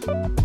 you.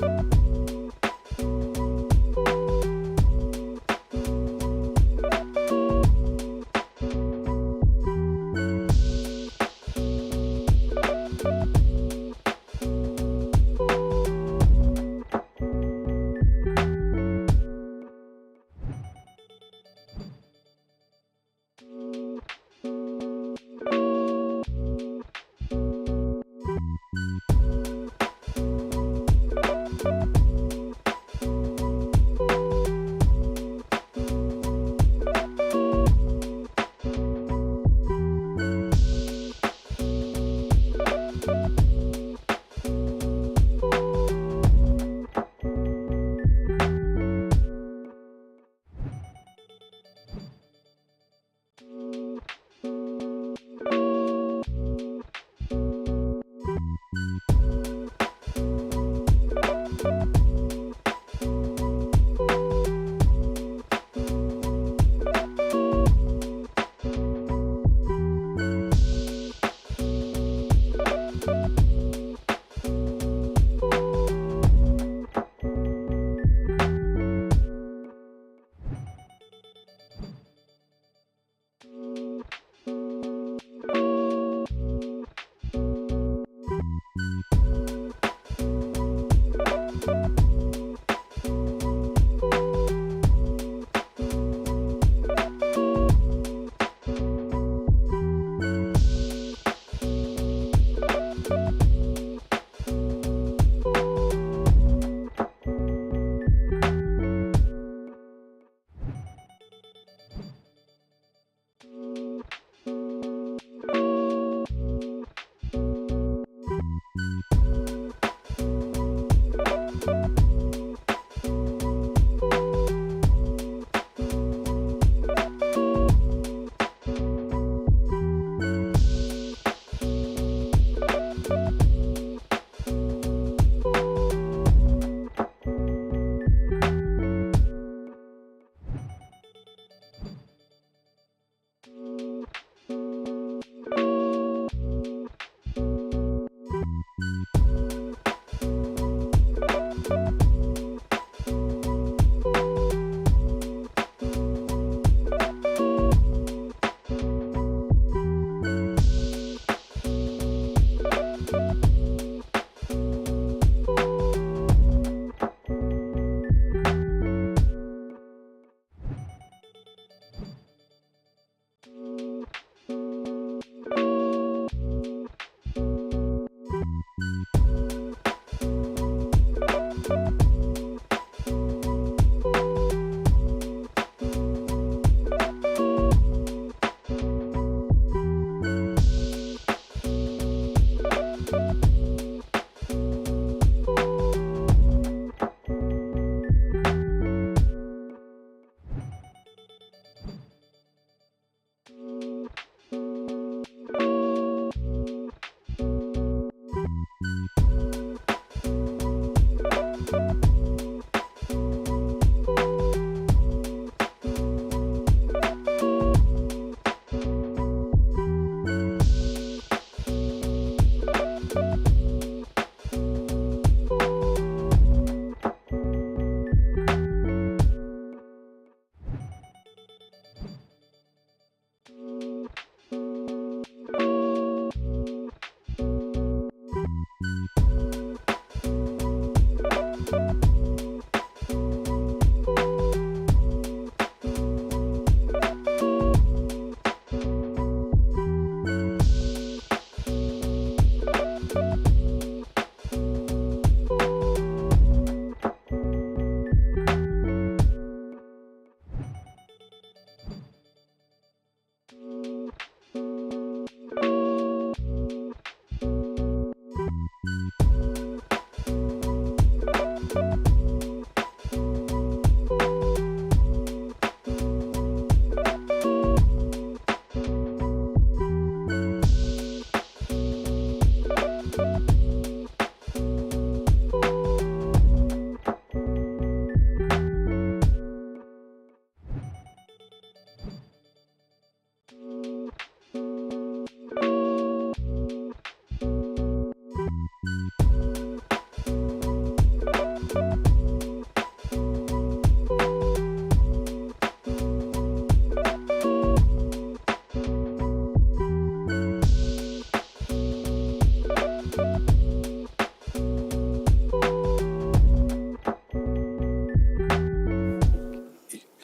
you.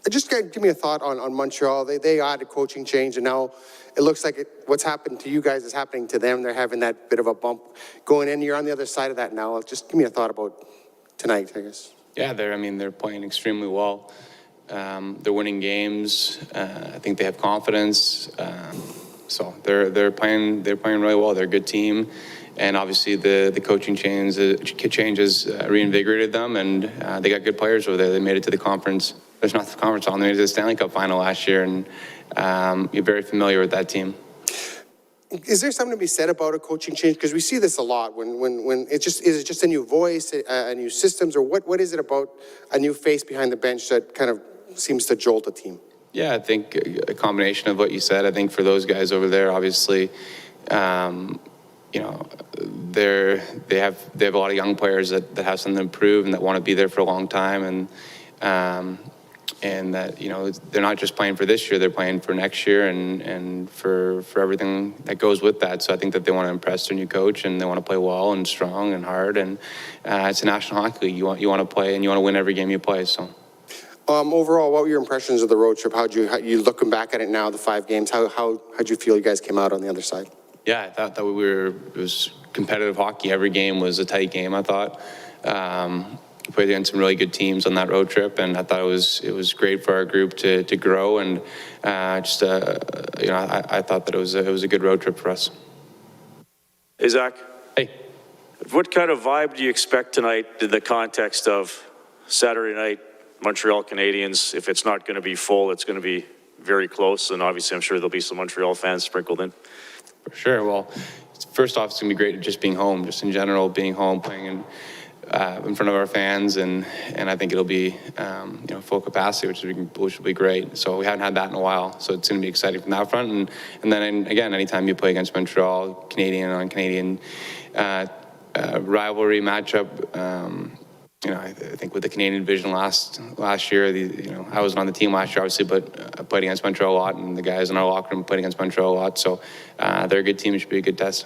Just give me a thought on Montreal. They had a coaching change, and now it looks like what's happened to you guys is happening to them. They're having that bit of a bump going in. You're on the other side of that now. Just give me a thought about tonight, I guess. Yeah, they're playing extremely well. They're winning games. I think they have confidence. So they're playing really well. They're a good team. And obviously the coaching changes reinvigorated them, and they got good players over there. They made it to the conference. There's not the conference on. They made it to the Stanley Cup final last year, and you're very familiar with that team. Is there something to be said about a coaching change? Because we see this a lot when is it just a new voice, a new systems, or what is it about a new face behind the bench that kind of seems to jolt a team? Yeah, I think a combination of what you said. I think for those guys over there, obviously, you know, they have a lot of young players that have something to improve and that want to be there for a long time, and that, you know, they're not just playing for this year, they're playing for next year and for everything that goes with that. So I think that they want to impress their new coach, and they want to play well and strong and hard, and it's a National Hockey League. You want to play and you want to win every game you play. So overall, what were your impressions of the road trip? How you looking back at it now, the 5 games, how'd you feel you guys came out on the other side? Yeah, I thought that it was competitive hockey. Every game was a tight game, I thought. We played against some really good teams on that road trip, and I thought it was great for our group to grow, and you know, I thought that it was a good road trip for us. Hey, Zach. Hey. What kind of vibe do you expect tonight in the context of Saturday night, Montreal Canadiens? If it's not going to be full, it's going to be very close, and obviously I'm sure there'll be some Montreal fans sprinkled in. For sure. Well, first off, it's going to be great just being home, just in general, being home, playing in front of our fans, and I think it'll be you know, full capacity, which will be great. So we haven't had that in a while, so it's going to be exciting from that front. And then again, anytime you play against Montreal, Canadian on Canadian rivalry matchup. You know, I think with the Canadian division last year, you know, I wasn't on the team last year, obviously, but I played against Montreal a lot, and the guys in our locker room played against Montreal a lot. So they're a good team. It should be a good test.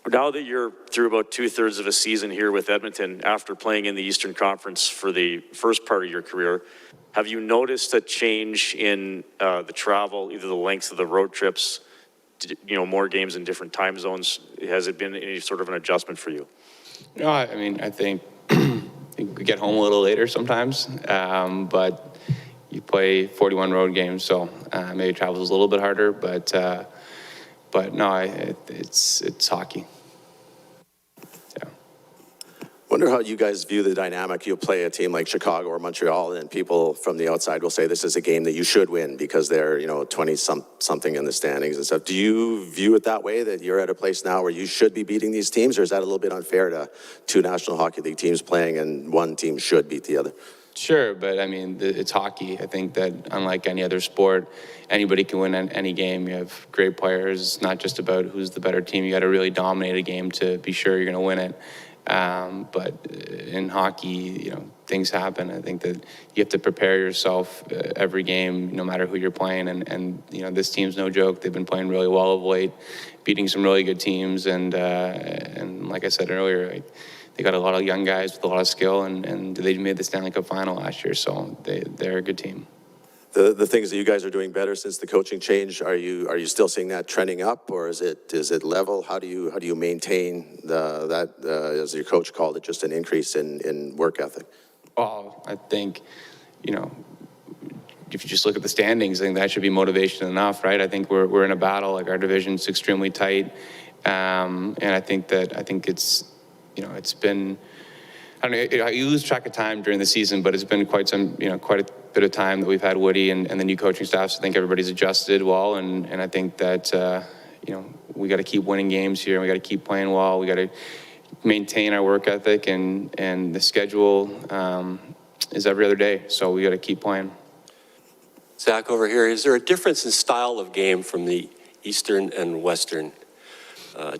Now that you're through about 2/3 of a season here with Edmonton, after playing in the Eastern Conference for the first part of your career, have you noticed a change in the travel, either the length of the road trips, you know, more games in different time zones? Has it been any sort of an adjustment for you? No, I mean, I think we get home a little later sometimes, but you play 41 road games, so maybe travel's a little bit harder, but no, it's hockey. Yeah. Wonder how you guys view the dynamic. You'll play a team like Chicago or Montreal, and people from the outside will say this is a game that you should win because they're, you know, 20-something in the standings and stuff. Do you view it that way, that you're at a place now where you should be beating these teams, or is that a little bit unfair to 2 National Hockey League teams playing and one team should beat the other? Sure, but I mean, it's hockey. I think that unlike any other sport, anybody can win any game. You have great players. It's not just about who's the better team. You got to really dominate a game to be sure you're going to win it. But in hockey, you know, things happen. I think that you have to prepare yourself every game, no matter who you're playing. And you know, this team's no joke. They've been playing really well of late, beating some really good teams. And like I said earlier, they got a lot of young guys with a lot of skill, and they made the Stanley Cup final last year, so they're a good team. The things that you guys are doing better since the coaching change, are you still seeing that trending up, or is it level? How do you maintain that as your coach called it, just an increase in work ethic? Well, I think, you know, if you just look at the standings, I think that should be motivation enough, right? I think we're in a battle. Like, our division's extremely tight, and I think it's, you know, it's been, I don't know, you lose track of time during the season, but it's been quite a bit of time that we've had Woody and the new coaching staff. So I think everybody's adjusted well, and I think that, you know, we got to keep winning games here, and we got to keep playing well. We got to maintain our work ethic, and the schedule is every other day, so we got to keep playing. Zach, over here, is there a difference in style of game from the Eastern and Western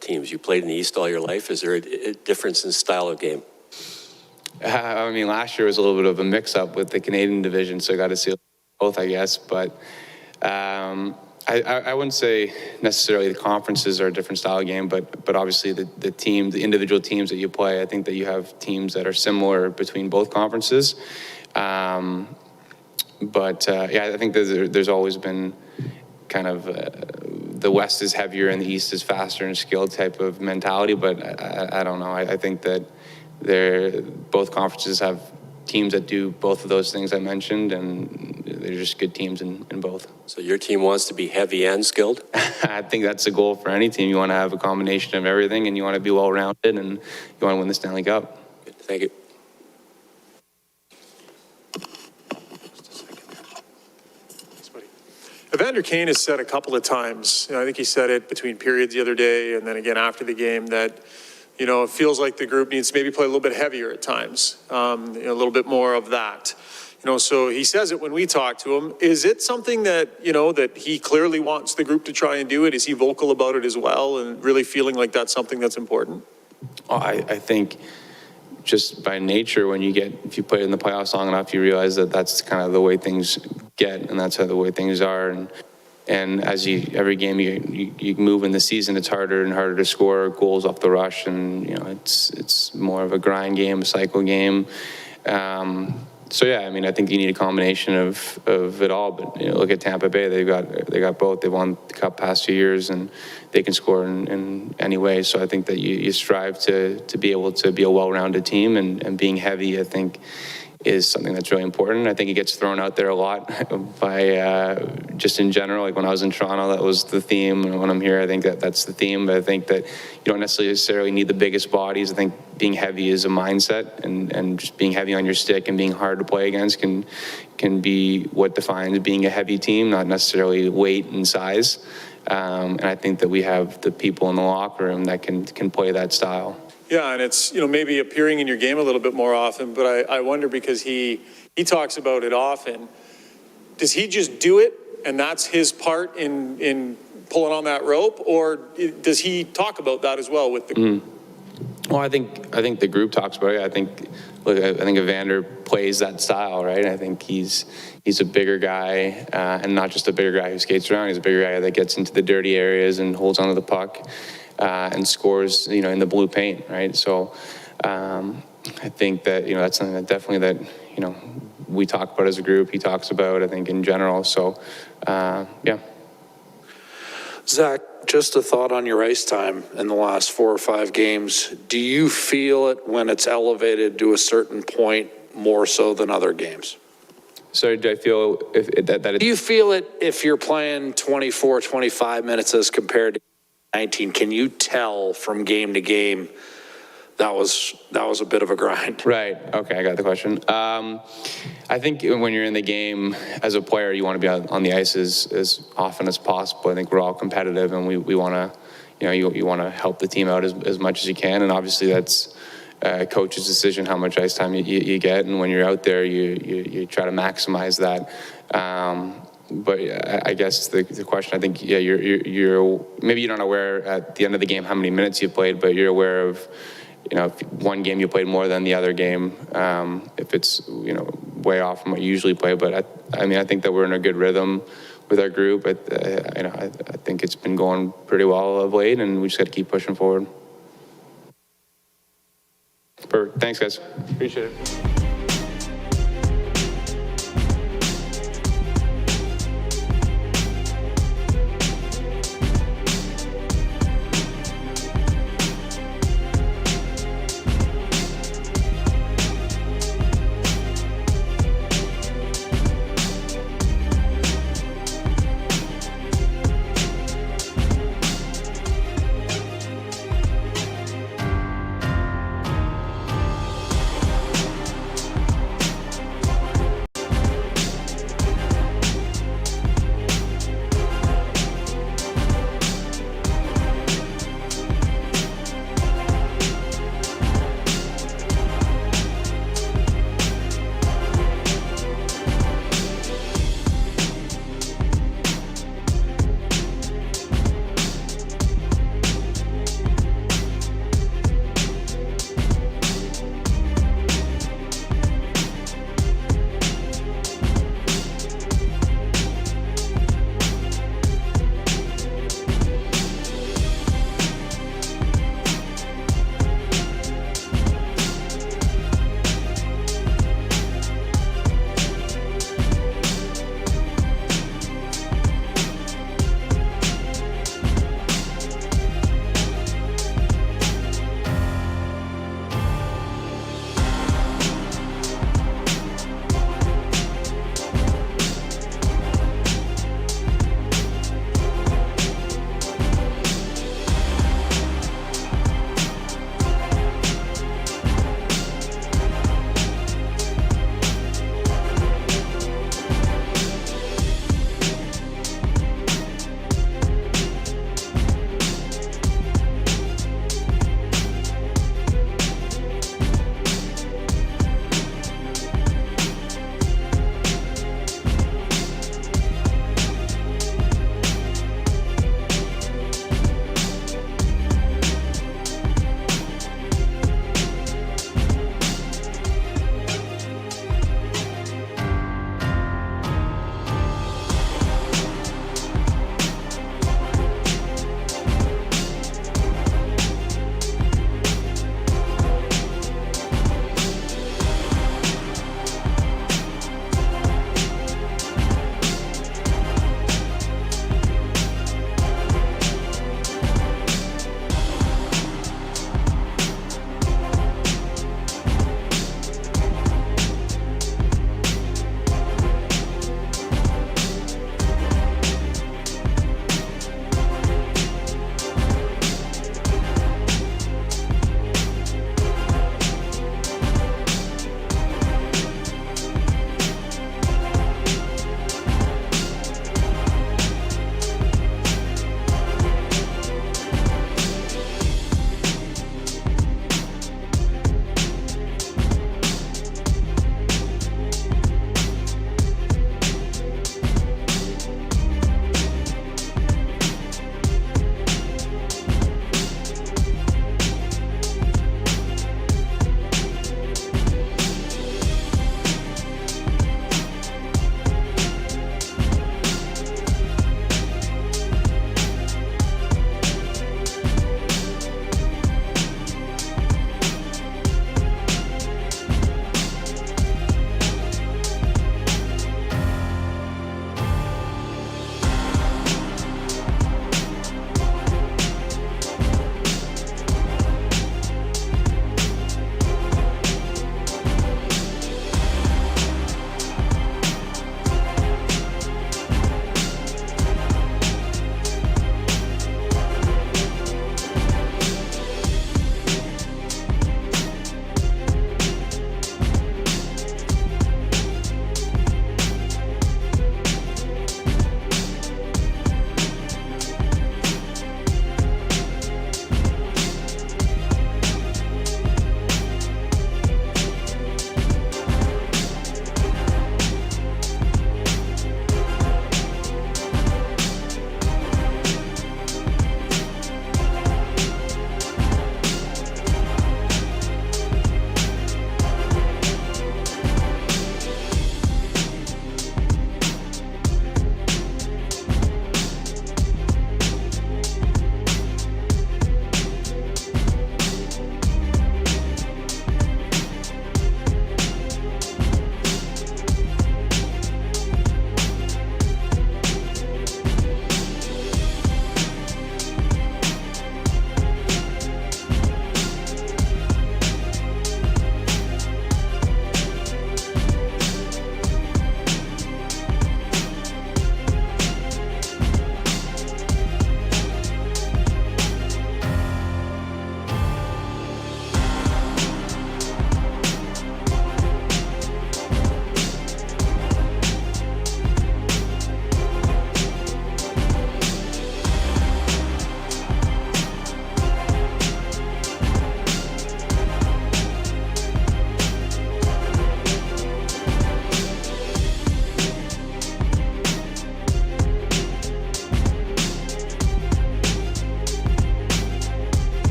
teams? You played in the East all your life. Is there a difference in style of game? I mean, last year was a little bit of a mix-up with the Canadian division, so I got to see both, I guess. But I wouldn't say necessarily the conferences are a different style of game, but obviously the individual teams that you play, I think that you have teams that are similar between both conferences. But yeah, I think there's always been kind of the West is heavier and the East is faster and skilled type of mentality. But I don't know. I think that both conferences have teams that do both of those things I mentioned, and they're just good teams in both. So your team wants to be heavy and skilled? I think that's the goal for any team. You want to have a combination of everything, and you want to be well-rounded, and you want to win the Stanley Cup. Thank you. Evander Kane has said a couple of times, I think he said it between periods the other day and then again after the game, that, it feels like the group needs to maybe play a little bit heavier at times, a little bit more of that. So he says it when we talk to him. Is it something that, that he clearly wants the group to try and do it? Is he vocal about it as well and really feeling like that's something that's important? Oh, I think just by nature, if you play in the playoffs long enough, you realize that that's kind of the way things get, and that's how the way things are. And as every game you move in the season, it's harder and harder to score goals off the rush, and it's more of a grind game, a cycle game. So yeah, I think you need a combination of it all. But look at Tampa Bay; they got both. They won the Cup past 2 years, and they can score in any way. So I think that you strive to be able to be a well-rounded team, and being heavy, I think, is something that's really important. I think it gets thrown out there a lot by just in general. Like when I was in Toronto, that was the theme. And when I'm here, I think that's the theme. But I think that you don't necessarily need the biggest bodies. I think being heavy is a mindset, and just being heavy on your stick and being hard to play against can be what defines being a heavy team, not necessarily weight and size. And I think that we have the people in the locker room that can play that style. Yeah, and it's, maybe appearing in your game a little bit more often, but I wonder, because he talks about it often, does he just do it and that's his part in pulling on that rope, or does he talk about that as well with the group? Well, I think the group talks about it. I think Evander plays that style, right? I think he's a bigger guy, and not just a bigger guy who skates around. He's a bigger guy that gets into the dirty areas and holds onto the puck. And scores, in the blue paint, right? So I think that, that's something that definitely we talk about as a group. He talks about, I think, in general. So, yeah. Zach, just a thought on your ice time in the last 4 or 5 games. Do you feel it when it's elevated to a certain point more so than other games? So do I feel Do you feel it if you're playing 24, 25 minutes as compared to 19? Can you tell from game to game that was a bit of a grind? Right. Okay, I got the question. I think when you're in the game as a player, you want to be on the ice as often as possible. I think we're all competitive, and we want to, you want to help the team out as much as you can. And obviously that's a coach's decision how much ice time you get. And when you're out there, you try to maximize that. But I guess the question, I think, yeah, you're maybe you're not aware at the end of the game how many minutes you played, but you're aware of, if one game you played more than the other game, if it's, way off from what you usually play. But I think that we're in a good rhythm with our group. I think it's been going pretty well of late, and we just got to keep pushing forward. Perfect. Thanks, guys. Appreciate it.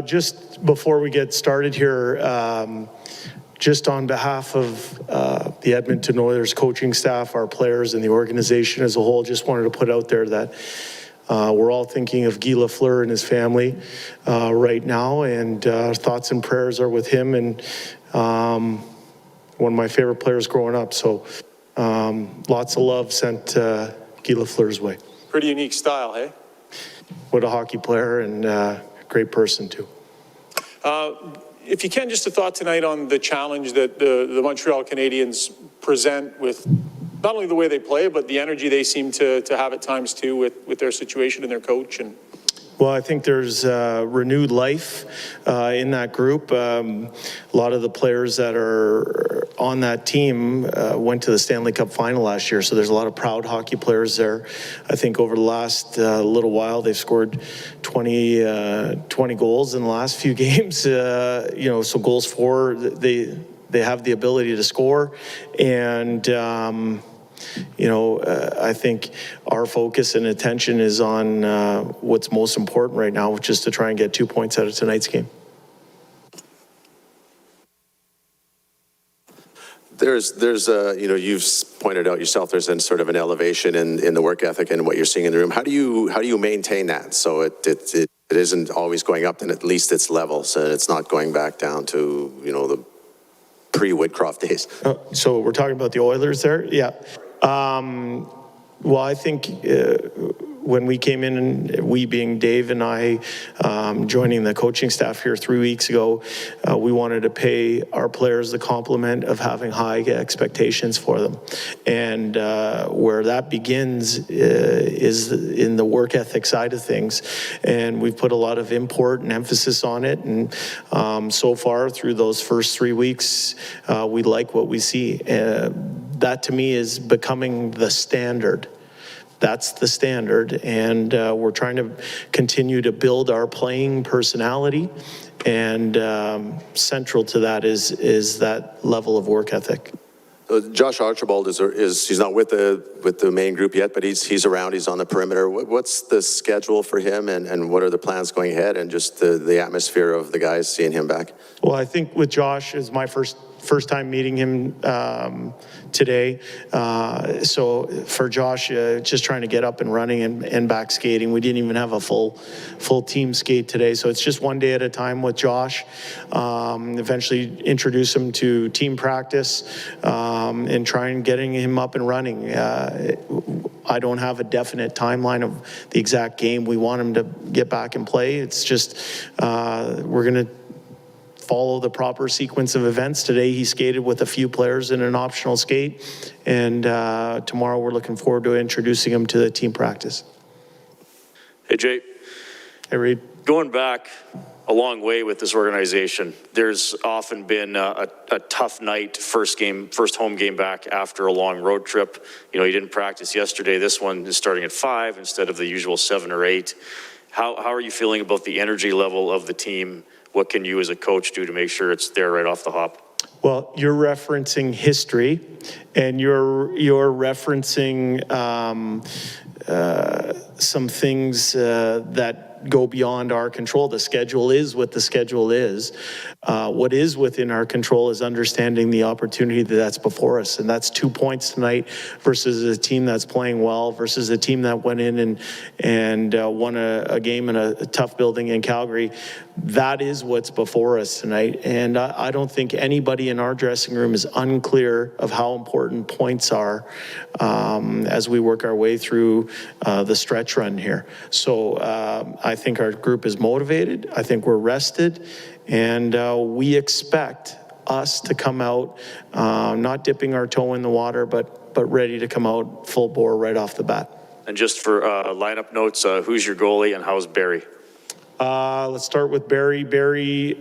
Just before we get started here, just on behalf of the Edmonton Oilers coaching staff, our players, and the organization as a whole, just wanted to put out there that we're all thinking of Guy Lafleur and his family right now, and thoughts and prayers are with him and one of my favorite players growing up. So lots of love sent Guy Lafleur's way. Pretty unique style, hey? What a hockey player and great person too. If you can, just a thought tonight on the challenge that the Montreal Canadiens present with not only the way they play, but the energy they seem to have at times too with their situation and their coach. And well, I think there's renewed life in that group. A lot of the players that are on that team went to the Stanley Cup final last year, so there's a lot of proud hockey players there. I think over the last little while, they've scored 20 goals in the last few games. So goals for, they have the ability to score, and I think our focus and attention is on what's most important right now, which is to try and get 2 points out of tonight's game. You've pointed out yourself, there's a sort of an elevation in the work ethic and what you're seeing in the room. How do you maintain that so it isn't always going up, and at least it's level, so it's not going back down to, the pre-Woodcroft days? So we're talking about the Oilers there? Yeah. Well, I think when we came in, and we being Dave and I, joining the coaching staff here 3 weeks ago, we wanted to pay our players the compliment of having high expectations for them. And where that begins is in the work ethic side of things. And we've put a lot of import and emphasis on it. And so far through those first 3 weeks, we like what we see. That to me is becoming the standard. That's the standard, and we're trying to continue to build our playing personality, and central to that is that level of work ethic. Josh Archibald he's not with the main group yet, but he's around. He's on the perimeter. What's the schedule for him, and what are the plans going ahead, and just the atmosphere of the guys seeing him back? Well, I think with Josh is my first time meeting him today. So for Josh, just trying to get up and running and back skating. We didn't even have a full team skate today. So it's just one day at a time with Josh. Eventually introduce him to team practice and try and getting him up and running. I don't have a definite timeline of the exact game. We want him to get back and play. It's just, we're going to follow the proper sequence of events. Today he skated with a few players in an optional skate, and tomorrow we're looking forward to introducing him to the team practice. Hey, Jay. Hey, Reed. Going back a long way with this organization, there's often been a tough night, first home game back after a long road trip. You didn't practice yesterday. This one is starting at 5 instead of the usual 7 or 8. How are you feeling about the energy level of the team? What can you as a coach do to make sure it's there right off the hop? Well, you're referencing history, and you're referencing some things that go beyond our control. The schedule is what the schedule is. What is within our control is understanding the opportunity that's before us, and that's 2 points tonight versus a team that's playing well versus a team that went in and won a game in a tough building in Calgary. That is what's before us tonight, and I don't think anybody in our dressing room is unclear of how important points are as we work our way through the stretch run here. So I think our group is motivated. I think we're rested, and we expect us to come out not dipping our toe in the water, but ready to come out full bore right off the bat. And just for lineup notes, who's your goalie and how's Barry? Let's start with Barry. Barry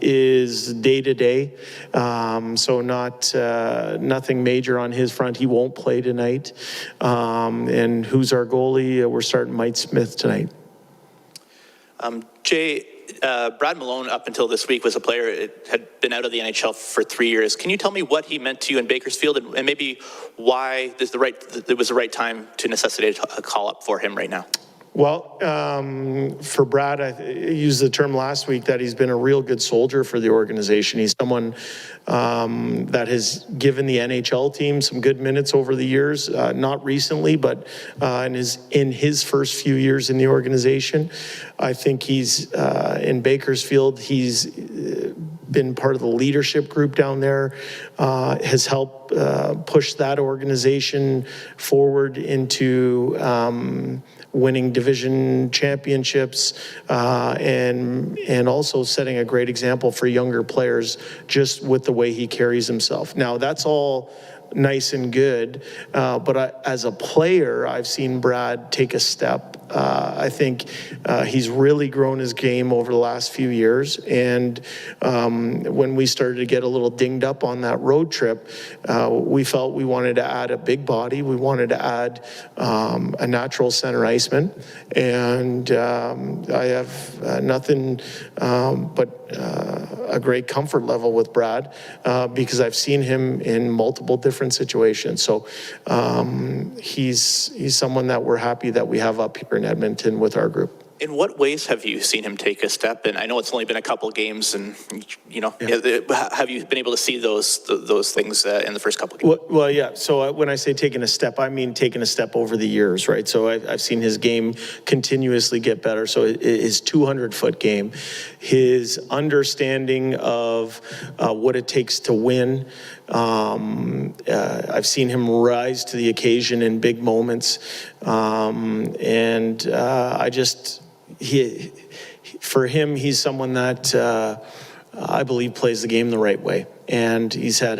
is day-to-day, so nothing major on his front. He won't play tonight. And who's our goalie? We're starting Mike Smith tonight. Jay, Brad Malone up until this week was a player that had been out of the NHL for 3 years. Can you tell me what he meant to you in Bakersfield, and maybe why it was the right time to necessitate a call-up for him right now? Well, for Brad, I used the term last week that he's been a real good soldier for the organization. He's someone that has given the NHL team some good minutes over the years, not recently, but in his first few years in the organization. I think he's in Bakersfield. He's been part of the leadership group down there, has helped push that organization forward into winning division championships, and also setting a great example for younger players just with the way he carries himself. Now, that's all nice and good, but as a player, I've seen Brad take a step. I think he's really grown his game over the last few years, and when we started to get a little dinged up on that road trip, we felt we wanted to add a big body. We wanted to add a natural center iceman, and I have nothing but a great comfort level with Brad because I've seen him in multiple different situations. So he's someone that we're happy that we have up here in Edmonton with our group. In what ways have you seen him take a step? And I know it's only been a couple games, and have you been able to see those things in the first couple of games? Well, yeah. So when I say taking a step, I mean taking a step over the years, right? So I've seen his game continuously get better. So his 200-foot game, his understanding of what it takes to win. I've seen him rise to the occasion in big moments, and for him, he's someone that I believe plays the game the right way, and he's had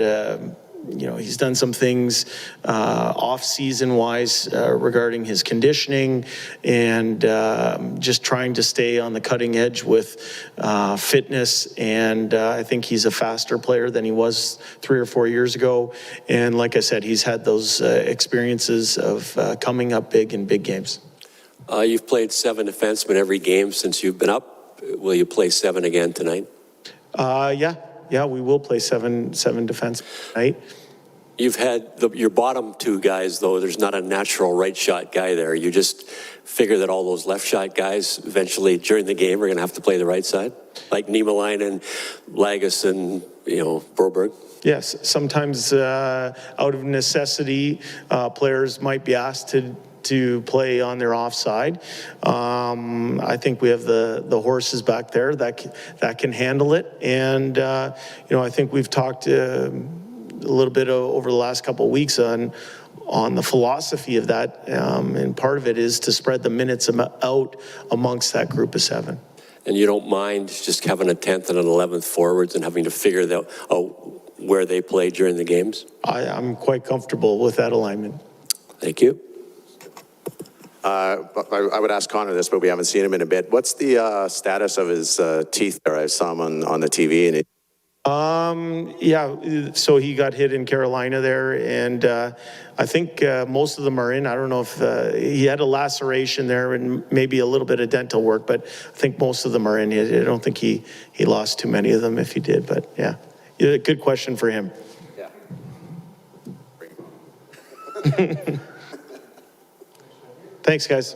he's done some things off-season wise regarding his conditioning and just trying to stay on the cutting edge with fitness. And I think he's a faster player than he was 3 or 4 years ago. And like I said, he's had those experiences of coming up big in big games. You've played 7 defensemen every game since you've been up. Will you play 7 again tonight? Yeah, we will play seven defense tonight. You've had your bottom 2 guys, though. There's not a natural right shot guy there. You just figure that all those left shot guys eventually during the game are going to have to play the right side, like Niemelainen, Lagos, and Broberg. Yes, sometimes out of necessity, players might be asked to play on their offside. I think we have the horses back there that can handle it. And, I think we've talked a little bit over the last couple of weeks on the philosophy of that. And part of it is to spread the minutes out amongst that group of 7. And you don't mind just having a 10th and an 11th forwards and having to figure out where they play during the games? I'm quite comfortable with that alignment. Thank you. I would ask Connor this, but we haven't seen him in a bit. What's the status of his teeth there? I saw him on the TV. Yeah, so he got hit in Carolina there, and I think most of them are in. I don't know if he had a laceration there and maybe a little bit of dental work, but I think most of them are in. I don't think he lost too many of them if he did, but yeah. Good question for him. Yeah. Thanks, guys.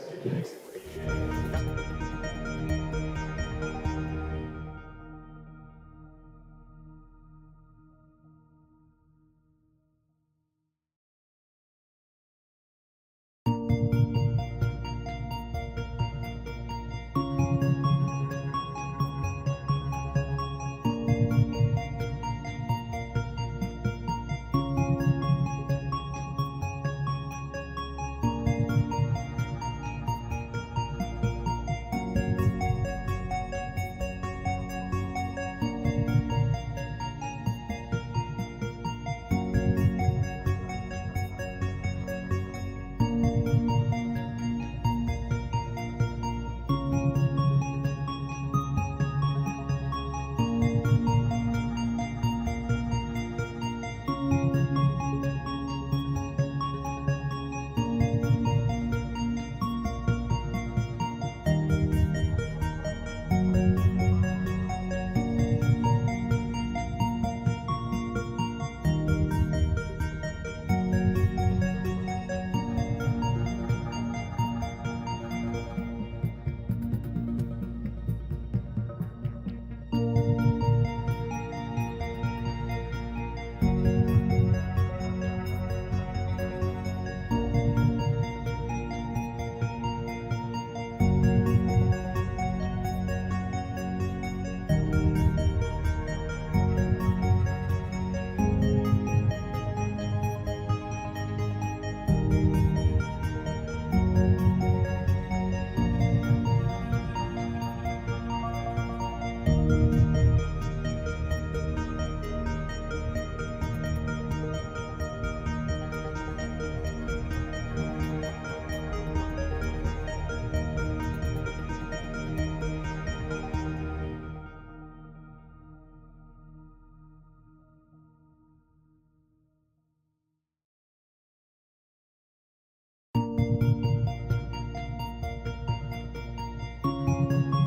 you.